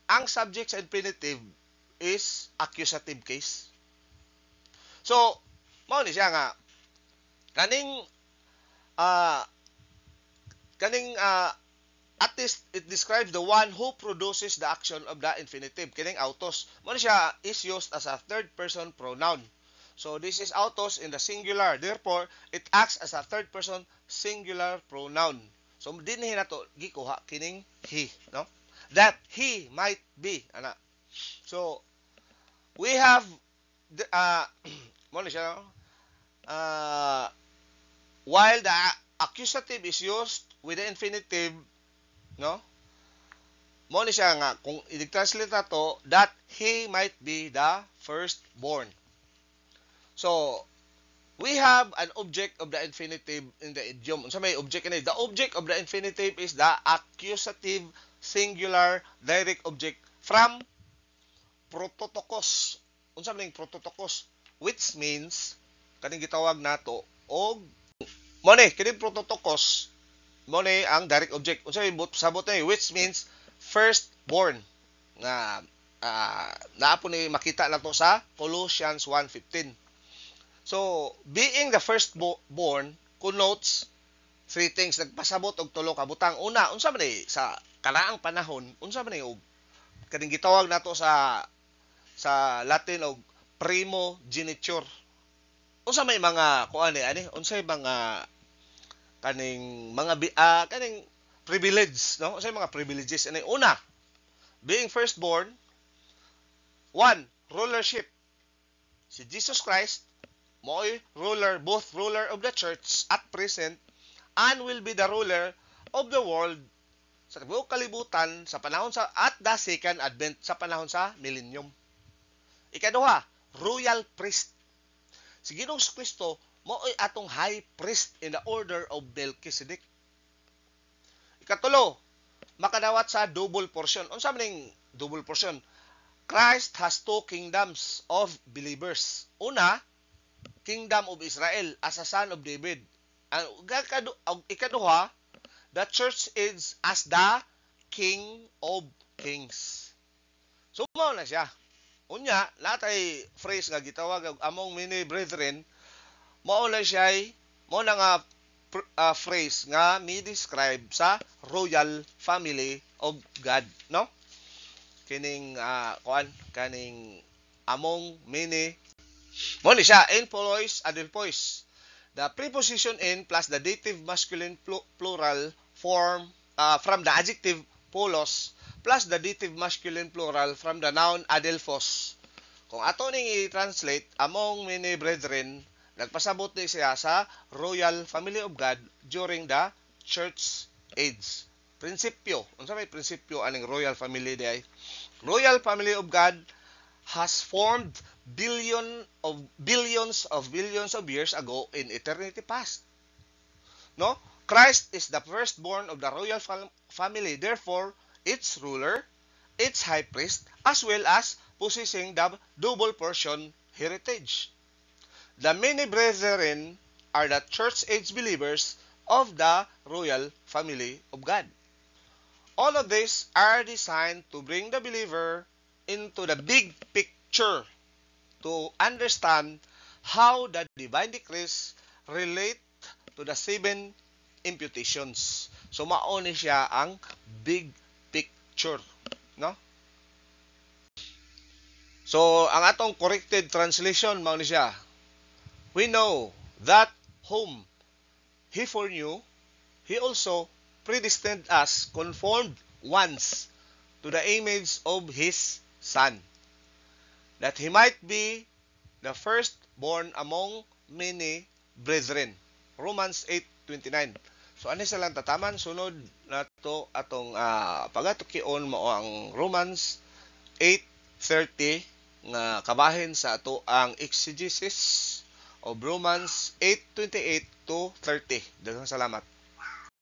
ang subject sa infinitive is accusative case. So, mao ni siya nga kaning at least it describes the one who produces the action of the infinitive. Kining autos, mo siya is used as a third person pronoun. So this is autos in the singular. Therefore, it acts as a third person singular pronoun. So dinhi nato gikuha kining he, no? That he might be ana. So we have mo siya, while the accusative is used with the infinitive, no? Mo ni siya nga kung i-translate nato that he might be the firstborn. So we have an object of the infinitive in the idiom. Unsa may object ini? The object of the infinitive is the accusative singular direct object from prototokos. Unsa man ning prototokos? Which means kaning gitawag nato og mo ni kining prototokos mo ni ang direct object. Unsa may sabot ni which means firstborn nga naa po ni makita nato sa Colossians 1:15. So, being the firstborn connotes three things. Nagpasabot og tulo ka butang. Una, unsa man ni sa karaang panahon, unsa man ni og kaning gitawag nato sa Latin og primogeniture. Unsa may mga kuan ani? Unsay mga kaning kaning privilege, no? Unsay mga privileges ani? Una, being firstborn, one, rulership. Si Jesus Christ mo'y ruler, both ruler of the church at present and will be the ruler of the world sa tibuok kalibutan sa panahon sa at the second advent sa panahon sa millennium. Ikaduha, royal priest. Si Ginoong Kristo mo'y atong high priest in the order of Melchizedek. Ikatulo, makadawat sa double portion. Unsa man ning double portion? Christ has two kingdoms of believers. Una, kingdom of Israel as a son of David. Ang ikaduha, the church is as the King of Kings. So, mao na siya. Unya, natay phrase nga gitawag among many brethren, mao na siya, mao na nga phrase nga mi-describe sa royal family of God, no? Kining kaning among many, mao ni siya, in pois adelpois. The preposition in plus the dative masculine plural form from the adjective polos plus the dative masculine plural from the noun adelphos. Kung ato ning i-translate, among many brethren, nagpasabot ni siya sa royal family of God during the church age. Prinsipyo. Unsa may prinsipyo aning royal family diay? Royal family of God has formed billions of years ago in eternity past. No? Christ is the firstborn of the royal family. Therefore, its ruler, its high priest, as well as possessing the double portion heritage. The many brethren are the church age believers of the royal family of God. All of these are designed to bring the believer into the big picture to understand how the divine decrees relate to the seven imputations. So mao ni siya ang big picture, no? So ang atong corrected translation mao ni siya. We know that whom he foreknew, he also predestined us conformed once to the image of his Son, that he might be the firstborn among many brethren. Romans 8:29. So ano sa lang tataman? Sunod na to atong pagatukion mo ang Romans 8:30 nga kabahin sa ato ang exegesis of Romans 8:28 to 30. Daghang salamat.